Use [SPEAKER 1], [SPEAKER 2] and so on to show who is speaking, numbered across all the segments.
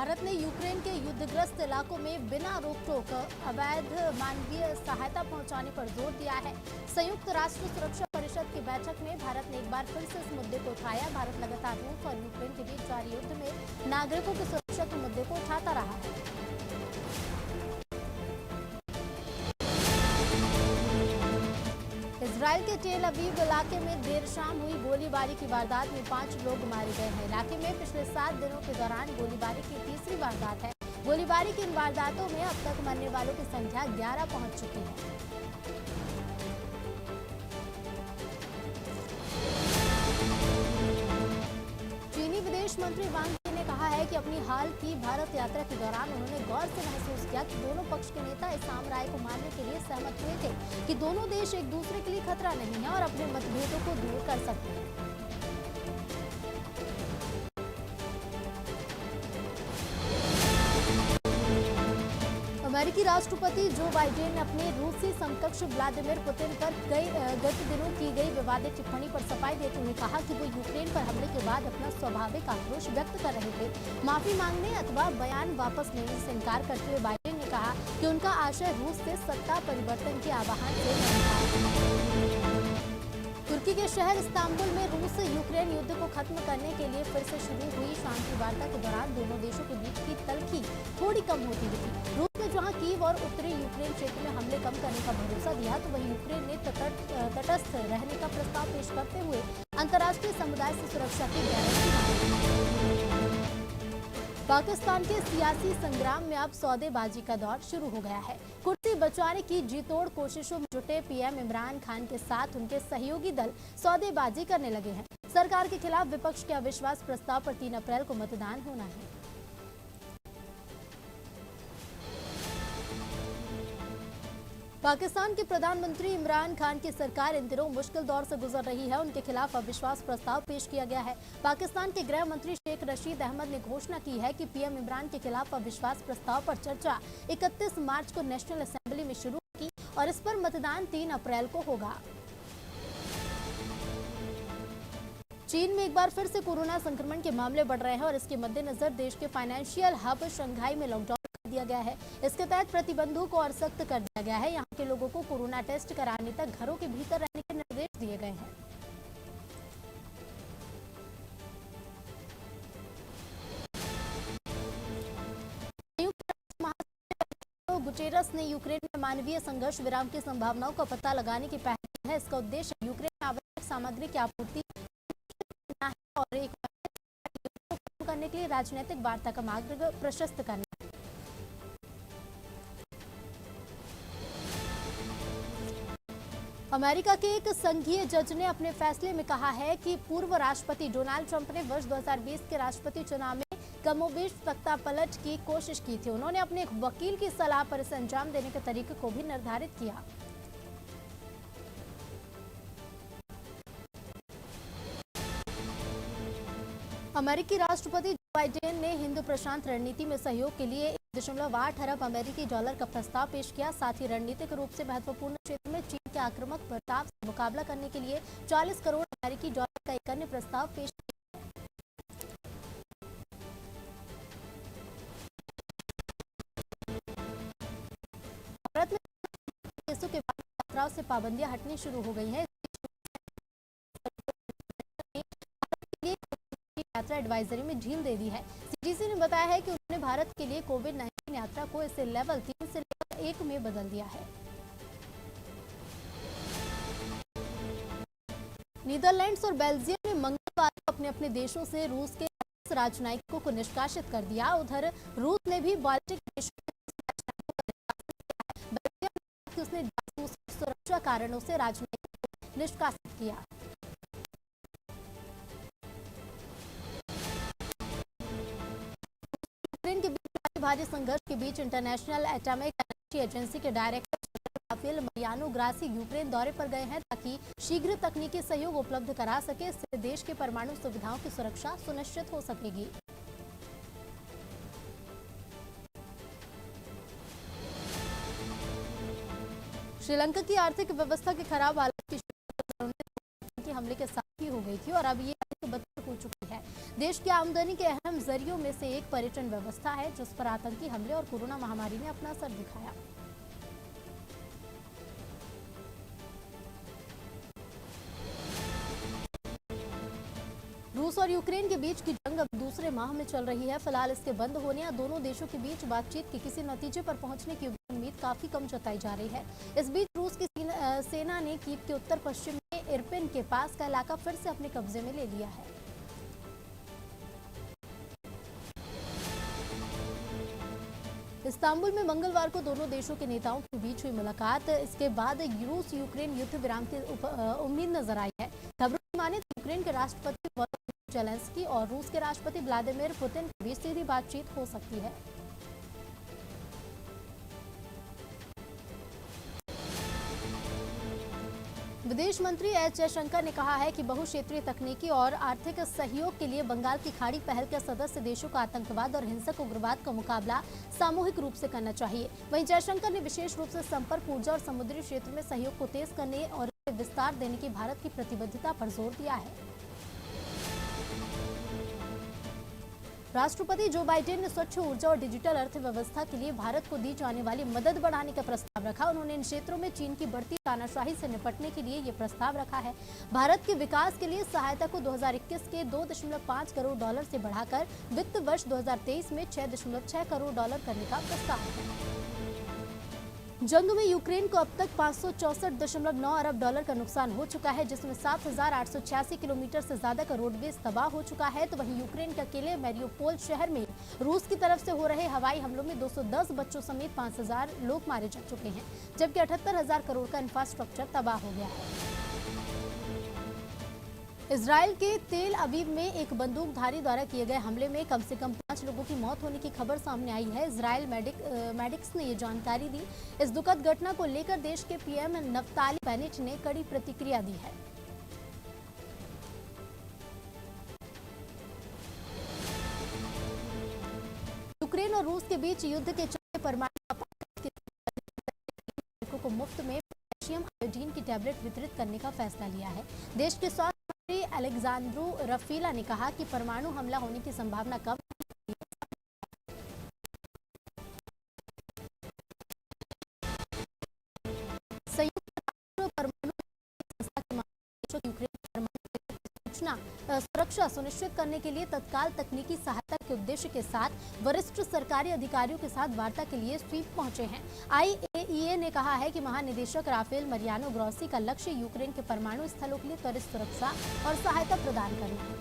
[SPEAKER 1] भारत ने यूक्रेन के युद्धग्रस्त इलाकों में बिना रोक-टोक अवैध मानवीय सहायता पहुंचाने पर जोर दिया है। संयुक्त राष्ट्र सुरक्षा परिषद की बैठक में भारत ने एक बार फिर से इस मुद्दे को उठाया। भारत लगातार रूस और यूक्रेन के बीच जारी युद्ध में नागरिकों की सुरक्षा के मुद्दे को उठाता रहा है। इजराइल के टेल अवीव इलाके में देर शाम हुई गोलीबारी की वारदात में 5 लोग मारे गए हैं। इलाके में पिछले 7 दिनों के दौरान गोलीबारी की तीसरी वारदात है। गोलीबारी की इन वारदातों में अब तक मरने वालों की संख्या 11 पहुंच चुकी है। चीनी विदेश मंत्री वांग यी ने कहा है कि अपनी हाल की भारत यात्रा के दौरान उन्होंने गौर से महसूस किया कि दोनों पक्ष के नेता इस साम्राज्य को मारने के लिए सहमत हुए थे कि दोनों देश एक दूसरे के लिए खतरा नहीं है और अपने मतभेदों को दूर कर सकते हैं। अमेरिकी राष्ट्रपति जो बाइडेन ने अपने रूसी समकक्ष व्लादिमीर पुतिन पर गत दिनों की गई विवादित टिप्पणी पर सफाई देते हुए कहा कि वो यूक्रेन पर हमले के बाद अपना स्वाभाविक आक्रोश व्यक्त कर रहे थे। माफी मांगने अथवा बयान वापस लेने से इनकार करते हुए बाइडेन ने कहा कि उनका आशय रूस से सत्ता परिवर्तन के आह्वान से नहीं था। तुर्की के शहर इस्तांबुल में रूस यूक्रेन युद्ध को खत्म करने के लिए फिर से शुरू हुई शांति वार्ता के दौरान दोनों देशों के बीच की तल्खी थोड़ी कम होती दिखी। रूस ने जहां कीव और उत्तरी यूक्रेन क्षेत्र में हमले कम करने का भरोसा दिया, तो वहीं यूक्रेन ने तटस्थ रहने का प्रस्ताव पेश करते हुए अंतर्राष्ट्रीय समुदाय से सुरक्षा की गारंटी मांगी। पाकिस्तान के सियासी संग्राम में अब सौदेबाजी का दौर शुरू हो गया है। कुर्सी बचाने की जीतोड़ कोशिशों में जुटे पीएम इमरान खान के साथ उनके सहयोगी दल सौदेबाजी करने लगे हैं। सरकार के खिलाफ विपक्ष के अविश्वास प्रस्ताव पर 3 अप्रैल को मतदान होना है। पाकिस्तान के प्रधानमंत्री इमरान खान की सरकार इन दिनों मुश्किल दौर से गुजर रही है। उनके खिलाफ अविश्वास प्रस्ताव पेश किया गया है। पाकिस्तान के गृह मंत्री शेख रशीद अहमद ने घोषणा की है कि पीएम इमरान के खिलाफ अविश्वास प्रस्ताव पर चर्चा 31 मार्च को नेशनल असेंबली में शुरू होगी और इस पर मतदान 3 अप्रैल को होगा। चीन में एक बार फिर से कोरोना संक्रमण के मामले बढ़ रहे हैं और इसके मद्देनजर देश के फाइनेंशियल हब शंघाई में लॉकडाउन कर दिया गया है। इसके तहत प्रतिबंधों को और सख्त कर दिया गया है। यहाँ के लोगों को कोरोना टेस्ट कराने तक घरों के भीतर रहने के निर्देश दिए गए हैं। संयुक्त राष्ट्र महासचिव गुटेरस ने यूक्रेन में मानवीय संघर्ष विराम की संभावनाओं का पता लगाने की पहल की है। इसका उद्देश्य यूक्रेन में आवश्यक सामग्री की आपूर्ति और एक करने के लिए राजनीतिक वार्ता का मार्ग प्रशस्त करना है। अमेरिका के एक संघीय जज ने अपने फैसले में कहा है कि पूर्व राष्ट्रपति डोनाल्ड ट्रंप ने वर्ष 2020 के राष्ट्रपति चुनाव में कमोबेश सत्ता पलट की कोशिश की थी। उन्होंने अपने एक वकील की सलाह पर इसे अंजाम देने के तरीके को भी निर्धारित किया। अमेरिकी राष्ट्रपति जो बाइडेन ने हिंद प्रशांत रणनीति में सहयोग के लिए 1.8 अरब अमेरिकी डॉलर का प्रस्ताव पेश किया। साथ ही रणनीतिक रूप से महत्वपूर्ण क्षेत्र में चीन के आक्रामक बर्ताव से मुकाबला करने के लिए 40 करोड़ अमेरिकी डॉलर का एक अन्य प्रस्ताव पेश किया। भारत में केसों के बाद यात्राओं से पाबंदियां हटनी शुरू हो गई हैं। यात्रा एडवाइजरी में ढील दे दी है। सीडीसी ने बताया है कि उन्होंने भारत के लिए कोविड-19 यात्रा को इसे लेवल 3 से लेवल 1 में बदल दिया है। नीदरलैंड्स और बेल्जियम ने मंगलवार को अपने अपने देशों से रूस के राजनयिकों को निष्कासित कर दिया। उधर रूस ने भी बाल्टिक देशों में उसने सुरक्षा कारणों से राजनयिकों को निष्कासित किया। भारी संघर्ष के बीच इंटरनेशनल एटॉमिक एनर्जी एजेंसी के director Rafael Mariano Grossi Ukraine दौरे पर गए हैं ताकि शीघ्र तकनीकी सहयोग उपलब्ध करा सके। इससे देश के परमाणु सुविधाओं की सुरक्षा सुनिश्चित हो सकेगी। श्रीलंका की आर्थिक व्यवस्था के खराब हालत की हमले के साथ ही हो गई थी और अब ये बदतर हो चुकी है। देश की आमदनी के अहम जरियों में से एक पर्यटन व्यवस्था है, जिस पर आतंकी हमले और कोरोना महामारी ने अपना असर दिखाया। रूस और यूक्रेन के बीच की जंग अब दूसरे माह में चल रही है। फिलहाल इसके बंद होने या दोनों देशों के बीच बातचीत के किसी नतीजे पर पहुंचने की उम्मीद काफी कम जताई जा रही है। इस बीच रूस की सेना ने कीव के उत्तर पश्चिम में इरपिन के पास का इलाका फिर से अपने कब्जे में ले लिया है। इस्तांबुल में मंगलवार को दोनों देशों के नेताओं के बीच हुई मुलाकात। इसके बाद रूस यूक्रेन युद्ध विराम की उम्मीद नजर आई है। खबरों की माने तो यूक्रेन के राष्ट्रपति वोलोदिमीर ज़ेलेंस्की और रूस के राष्ट्रपति व्लादिमीर पुतिन के बीच सीधी बातचीत हो सकती है। विदेश मंत्री एस जयशंकर ने कहा है कि बहुक्षेत्रीय तकनीकी और आर्थिक सहयोग के लिए बंगाल की खाड़ी पहल के सदस्य देशों को आतंकवाद और हिंसक उग्रवाद का मुकाबला सामूहिक रूप से करना चाहिए। वहीं जयशंकर ने विशेष रूप से संपर्क, ऊर्जा और समुद्री क्षेत्र में सहयोग को तेज करने और विस्तार देने की भारत की प्रतिबद्धता पर जोर दिया है। राष्ट्रपति जो बाइडेन ने स्वच्छ ऊर्जा और डिजिटल अर्थव्यवस्था के लिए भारत को दी जाने वाली मदद बढ़ाने का प्रस्ताव रखा। उन्होंने इन क्षेत्रों में चीन की बढ़ती तानाशाही से निपटने के लिए ये प्रस्ताव रखा है। भारत के विकास के लिए सहायता को 2021 के $2.5 करोड़ से बढ़ाकर वित्त वर्ष 2023 में $6.6 करोड़ करने का प्रस्ताव है। जंग में यूक्रेन को अब तक $564.9 अरब का नुकसान हो चुका है, जिसमें 7,886 किलोमीटर से ज्यादा का रोडवेज तबाह हो चुका है। तो वहीं यूक्रेन के अकेले मैरियोपोल शहर में रूस की तरफ से हो रहे हवाई हमलों में 210 बच्चों समेत 5,000 लोग मारे जा चुके हैं, जबकि 78,000 करोड़ का इंफ्रास्ट्रक्चर तबाह हो गया है। इजराइल के तेल अवीव में एक बंदूकधारी द्वारा किए गए हमले में कम से कम 5 लोगों की मौत होने की खबर सामने आई है। इजराइल मेडिक्स ने ये जानकारी दी। इस दुखद घटना को लेकर देश के पीएम नफ्ताली बेनेट ने कड़ी प्रतिक्रिया दी है। यूक्रेन और रूस के बीच युद्ध के चलते परमाणु को मुफ्त में पोटेशियम आयोडीन की टैबलेट वितरित करने का फैसला लिया है। देश के स्वास्थ्य मंत्री अलेक्जेंड्रो रफीला ने कहा कि परमाणु हमला होने की संभावना कम संयुक्त राष्ट्र परमाणु संस्था के महानिदेशक यूक्रेन परमाणु सूचना सुरक्षा सुनिश्चित करने के लिए तत्काल तकनीकी सहायता के उद्देश्य के साथ वरिष्ठ सरकारी अधिकारियों के साथ वार्ता के लिए स्वीप पहुंचे हैं। IAEA ने कहा है कि महानिदेशक राफेल मरियानो ग्रोसी का लक्ष्य यूक्रेन के परमाणु स्थलों के लिए त्वरित सुरक्षा और सहायता प्रदान करना है।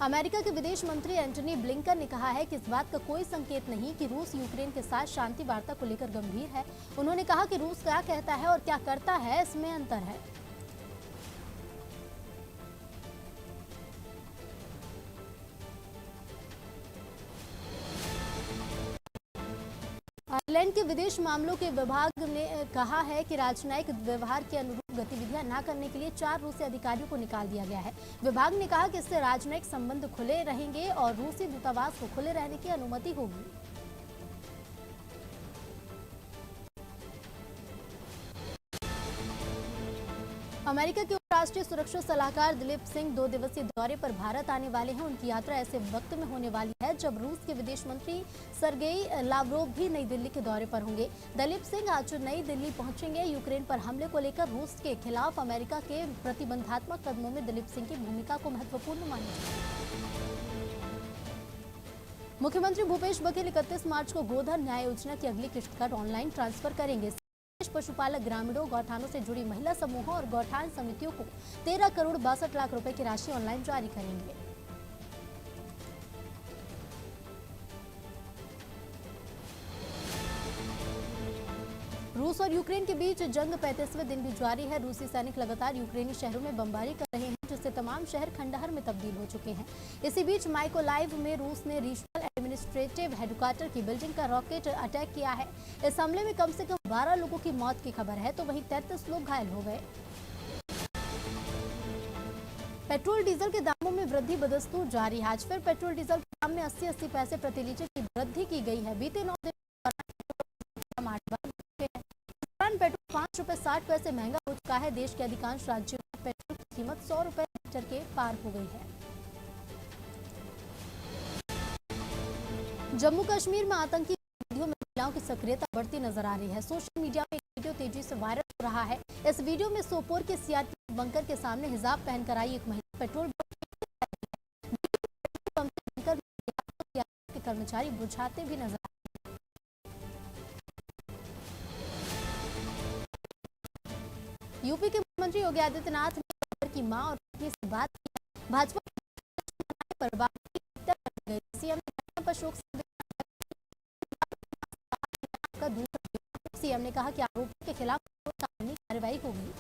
[SPEAKER 1] अमेरिका के विदेश मंत्री एंटनी ब्लिंकन ने कहा है कि इस बात का कोई संकेत नहीं कि रूस यूक्रेन के साथ शांति वार्ता को लेकर गंभीर है। उन्होंने कहा कि रूस क्या कहता है और क्या करता है, इसमें अंतर है। आयरलैंड के विदेश मामलों के विभाग ने कहा है कि राजनयिक व्यवहार के अनुरूप गतिविधियां न करने के लिए 4 रूसी अधिकारियों को निकाल दिया गया है। विभाग ने कहा कि इससे राजनयिक संबंध खुले रहेंगे और रूसी दूतावास को खुले रहने की अनुमति होगी। अमेरिका के राष्ट्रीय सुरक्षा सलाहकार दिलीप सिंह 2 दिवसीय दौरे पर भारत आने वाले हैं। उनकी यात्रा ऐसे वक्त में होने वाली है जब रूस के विदेश मंत्री सरगेई लावरोव भी नई दिल्ली के दौरे पर होंगे। दिलीप सिंह आज नई दिल्ली पहुंचेंगे। यूक्रेन पर हमले को लेकर रूस के खिलाफ अमेरिका के प्रतिबंधात्मक कदमों में दिलीप सिंह की भूमिका को महत्वपूर्ण माना जाता है। मुख्यमंत्री भूपेश बघेल 31 मार्च को गोधन न्याय योजना की अगली किश्त का ऑनलाइन ट्रांसफर करेंगे। पशुपालक ग्रामीणों, गौठानों से जुड़ी महिला समूहों और गौठान समितियों को 13 करोड़ 62 लाख रुपए की राशि ऑनलाइन जारी करेंगे। रूस और यूक्रेन के बीच जंग 35वें दिन भी जारी है। रूसी सैनिक लगातार यूक्रेनी शहरों में बमबारी कर रहे हैं, जिससे तमाम शहर खंडहर में तब्दील हो चुके हैं। इसी बीच माइकोलाइव में रूस ने रीजनल एडमिनिस्ट्रेटिव हेडक्वार्टर की बिल्डिंग का रॉकेट अटैक किया है। इस हमले में कम से कम 12 लोगों की मौत की खबर है, तो वहीं 33 लोग घायल हो गए। पेट्रोल डीजल के दामों में वृद्धि बदस्तूर जारी है। आज फिर पेट्रोल डीजल के दाम में 80 पैसे प्रति लीटर की वृद्धि की गई है। बीते 9 दिन पेट्रोल 5 रुपए 60 पैसे महंगा हो चुका है। देश के अधिकांश राज्यों में पेट्रोल की कीमत 100 रुपए लीटर के पार हो गई है। जम्मू कश्मीर में आतंकी गतिविधियों में महिलाओं की सक्रियता बढ़ती नजर आ रही है। सोशल मीडिया में एक वीडियो तेजी से वायरल हो रहा है। इस वीडियो में सोपोर के सीआरपीएफ बंकर के सामने हिजाब पहनकर आई एक महिला पेट्रोल पंप से बंकर के कर्मचारी बुझाते भी नजर आ रहे हैं। यूपी के मुख्यमंत्री योगी आदित्यनाथ ने बंकर की मां और पत्नी से बात की। भाजपा पर बात की गई। सीएम ने पर शोक का दूसरा सीएम ने कहा कि आरोपियों के खिलाफ कानूनी कार्रवाई होगी।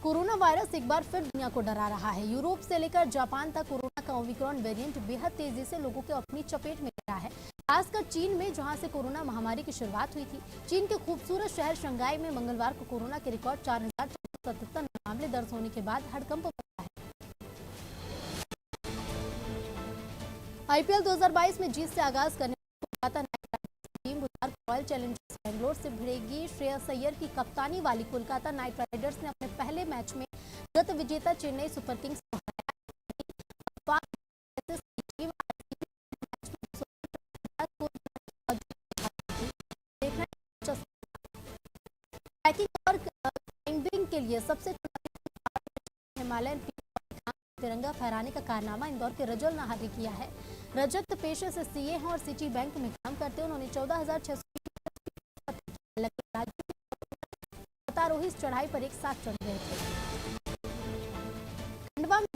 [SPEAKER 1] कोरोना वायरस एक बार फिर दुनिया को डरा रहा है। यूरोप से लेकर जापान तक कोरोना का ओमिक्रॉन वेरिएंट बेहद तेजी से लोगों को अपनी चपेट में ले रहा है। खासकर चीन में, जहां से कोरोना महामारी की शुरुआत हुई थी। चीन के खूबसूरत शहर शंघाई में मंगलवार को कोरोना के रिकॉर्ड 4,477 मामले दर्ज होने के बाद हड़कंप मचा है। आईपीएल 2022 में जीत से आगाज करने कोलकाता नाइट राइडर्स की टीम बुधवार को रॉयल चैलेंजर्स बैंगलोर से भिड़ेगी। श्रेयस अय्यर की कप्तानी वाली कोलकाता नाइट राइडर्स ने अपने पहले मैच में गत विजेता चेन्नई सुपर किंग्स को हराया। और क्लाइंबिंग के लिए सबसे हिमालयन तिरंगा फहराने का कारनामा इंदौर के रजल नाहर ने किया है। रजत पेशे से सीए हैं और सिटी बैंक में काम करते हैं। उन्होंने 14,600 आरोही चढ़ाई पर एक साथ चढ़ गए थे। खंडवा में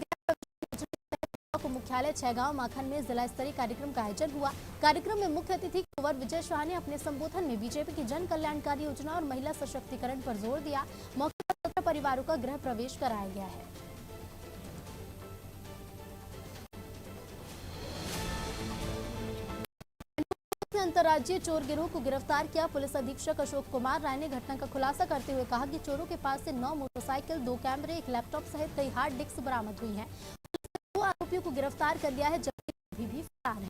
[SPEAKER 1] मुख्यालय छैगांव माखन में जिला स्तरीय कार्यक्रम का आयोजन हुआ। कार्यक्रम में मुख्य अतिथि कुंवर विजय शाह ने अपने संबोधन में बीजेपी की जन कल्याणकारी योजना और महिला सशक्तिकरण पर जोर दिया। मौके पर 17 परिवारों का गृह प्रवेश कराया गया है। अंतर्राज्यीय चोर गिरोह को गिरफ्तार किया। पुलिस अधीक्षक अशोक कुमार राय ने घटना का खुलासा करते हुए कहा कि चोरों के पास से 9 मोटरसाइकिल, 2 कैमरे, 1 लैपटॉप सहित कई हार्ड डिस्क बरामद हुई हैं। पुलिस ने 2 आरोपियों को गिरफ्तार कर लिया है, जबकि अभी भी फरार है।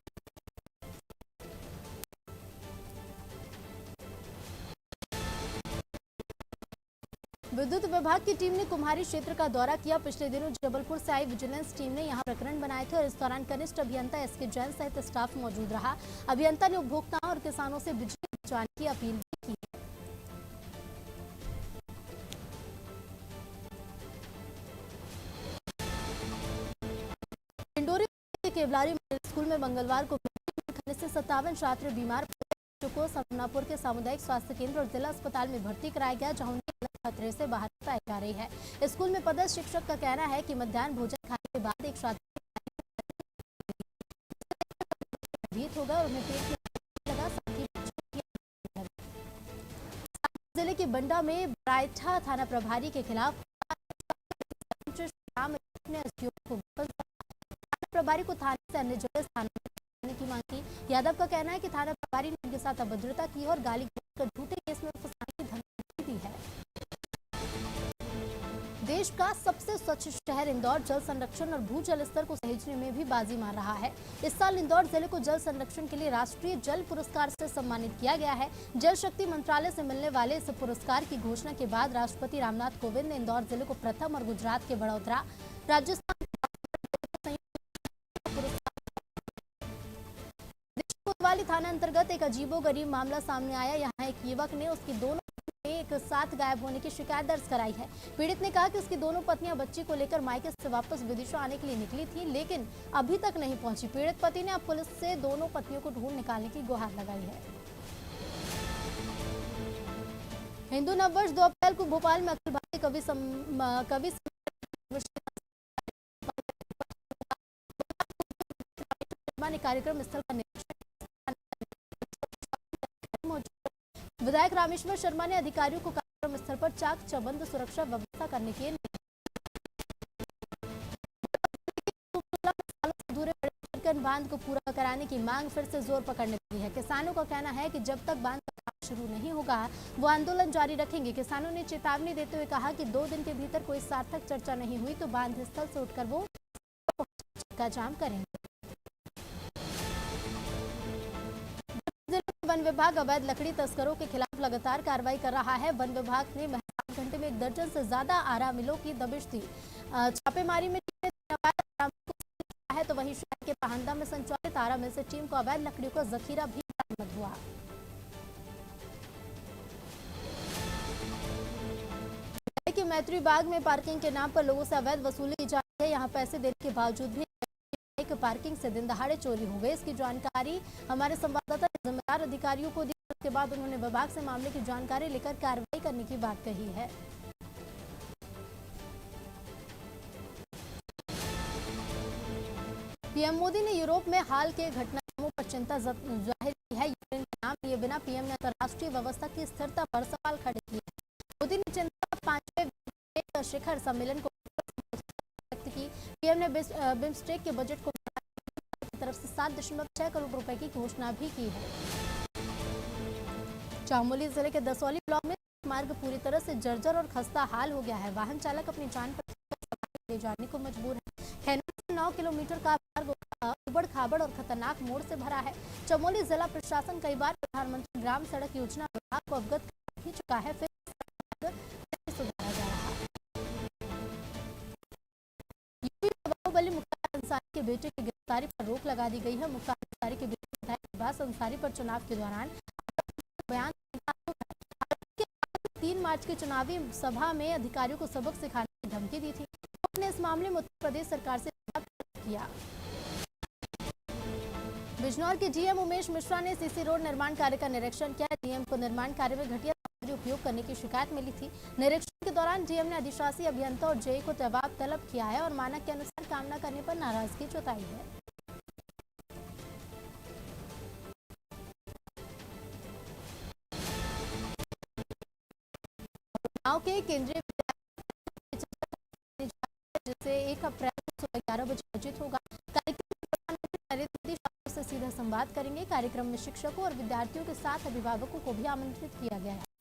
[SPEAKER 1] विद्युत विभाग की टीम ने कुम्हारी क्षेत्र का दौरा किया। पिछले दिनों जबलपुर से आई विजिलेंस टीम ने यहां प्रकरण बनाए थे और इस दौरान कनिष्ठ अभियंता एसके जैन सहित स्टाफ मौजूद रहा। अभियंता ने उपभोक्ताओं और किसानों से बिजली बचाने की अपील की है। इंडोरी के केवलारी मिडिल स्कूल में मंगलवार को से 57 छात्र बीमार को समनापुर के सामुदायिक स्वास्थ्य केंद्र और जिला अस्पताल में भर्ती कराया गया, जहां उन्हें खतरे से बाहर बताई जा रही है। स्कूल में पदस्थ शिक्षक का कहना है कि मध्याह्न भोजन खाने के बाद एक छात्र भीत होगा और उन्हें पेट में लगा। साथ ही जिले के बंडा में बराइठा थाना प्रभारी के खिलाफ प्रभारी को थाने से अन्य जगह स्थानांतरित की मांग की। यादव का कहना है कि थाना प्रभारी ने उनके साथ अभद्रता की और गाली कर झूठे केस में फंसाने की धमकी दी है। देश का सबसे स्वच्छ शहर इंदौर जल संरक्षण और भूजल स्तर को सहेजने में भी बाजी मार रहा है। इस साल इंदौर जिले को जल संरक्षण के लिए राष्ट्रीय जल पुरस्कार से सम्मानित किया गया है। जल शक्ति मंत्रालय से मिलने वाले इस पुरस्कार की घोषणा के बाद राष्ट्रपति रामनाथ कोविंद ने इंदौर जिले को प्रथम और गुजरात के बड़ौदा, राजस्थान कोतवाली थाना अंतर्गत एक अजीबोगरीब मामला सामने आया। यहाँ एक युवक ने उसकी दोनों एक साथ गायब होने की शिकायत दर्ज कराई है। पीड़ित ने कहा कि उसकी दोनों पत्नियां बच्ची को लेकर मायके से वापस विदिशा आने के लिए निकली थी, लेकिन अभी तक नहीं पहुंची। पीड़ित पति ने अब पुलिस से दोनों पत्नियों को ढूंढ निकालने की गुहार लगाई है। हिंदू नववर्ष 2 अप्रैल को भोपाल में अखिल भारतीय कवि ने कार्यक्रम स्थल का विधायक रामेश्वर शर्मा ने अधिकारियों को कार्यक्रम स्थल पर चाक चौबंद सुरक्षा व्यवस्था करने के बांध को पूरा कराने की मांग फिर से जोर पकड़ने लगी है। किसानों का कहना है कि जब तक बांध का काम शुरू नहीं होगा वो आंदोलन जारी रखेंगे। किसानों ने चेतावनी देते हुए कहा कि 2 दिन के भीतर कोई सार्थक चर्चा नहीं हुई तो बांध स्थल से उठकर वो का जाम करेंगे। वन विभाग अवैध लकड़ी तस्करों के खिलाफ लगातार कार्रवाई कर रहा है। वन विभाग ने 8 घंटे में 1 दर्जन से ज्यादा आरा मिलों की दबिश दी। छापेमारी में है, तो वहीं शहर के पाहंदा में संचालित आरा मिल से टीम को अवैध लकड़ियों का जखीरा भी बरामद हुआ। कि मैत्री बाग में पार्किंग के नाम पर लोगों से अवैध वसूली की जा रही है। यहाँ पैसे देने के बावजूद भी पार्किंग से दिन दहाड़े चोरी हो गई। इसकी जानकारी हमारे संवाददाता ने जिम्मेदार अधिकारियों को दी। उसके बाद उन्होंने विभाग से मामले की जानकारी लेकर कार्रवाई करने की बात कही है। पीएम मोदी ने यूरोप में हाल के घटनाक्रमों पर चिंता जाहिर की है। यूक्रेन का नाम लिए बिना पीएम ने अंतर्राष्ट्रीय व्यवस्था की स्थिरता पर सवाल खड़े किए। मोदी ने चिंता 5वें शिखर सम्मेलन को व्यक्त की। पीएम ने बिम्स्टेक के बजट को की तरफ से 7.6 करोड़ रुपए की घोषणा भी की है। चमोली जिले के दसौली ब्लॉक में मार्ग पूरी तरह से जर्जर और खस्ता हाल हो गया है। वाहन चालक अपनी जान पर ले जाने को मजबूर है। खैनों से 9 किलोमीटर का मार्ग उबड़ खाबड़ और खतरनाक मोड़ से भरा है। चमोली जिला प्रशासन कई बार प्रधानमंत्री ग्राम सड़क योजना विभाग को अवगत कर ही चुका है, फिर सुधारा जा रहा है। बाहुबली मुख्तार अंसारी के बेटे की गिरफ्तारी पर रोक लगा दी गई है। मुख्तार अंसारी के बेटे विधायक अब्बास अंसारी पर चुनाव के दौरान बयान 3 मार्च की चुनावी सभा में अधिकारियों को सबक सिखाने की धमकी दी थी। उन्होंने इस मामले में उत्तर प्रदेश सरकार से जवाब किया। बिजनौर के डीएम उमेश मिश्रा ने सीसी रोड निर्माण कार्य का निरीक्षण किया। डीएम को निर्माण कार्य में घटिया सामग्री उपयोग करने की शिकायत मिली थी। निरीक्षण के दौरान डीएम ने अधिशासी अभियंता और जेई को जवाब तलब किया है और मानक के अनुसार काम न करने पर नाराजगी जताई है। गांव के केंद्रीय जिसे 1 अप्रैल को सुबह 11 बजे आयोजित होगा। कार्यक्रम में प्रधानमंत्री नरेंद्र मोदी से सीधा संवाद करेंगे। कार्यक्रम में शिक्षकों और विद्यार्थियों के साथ अभिभावकों को भी आमंत्रित किया गया है।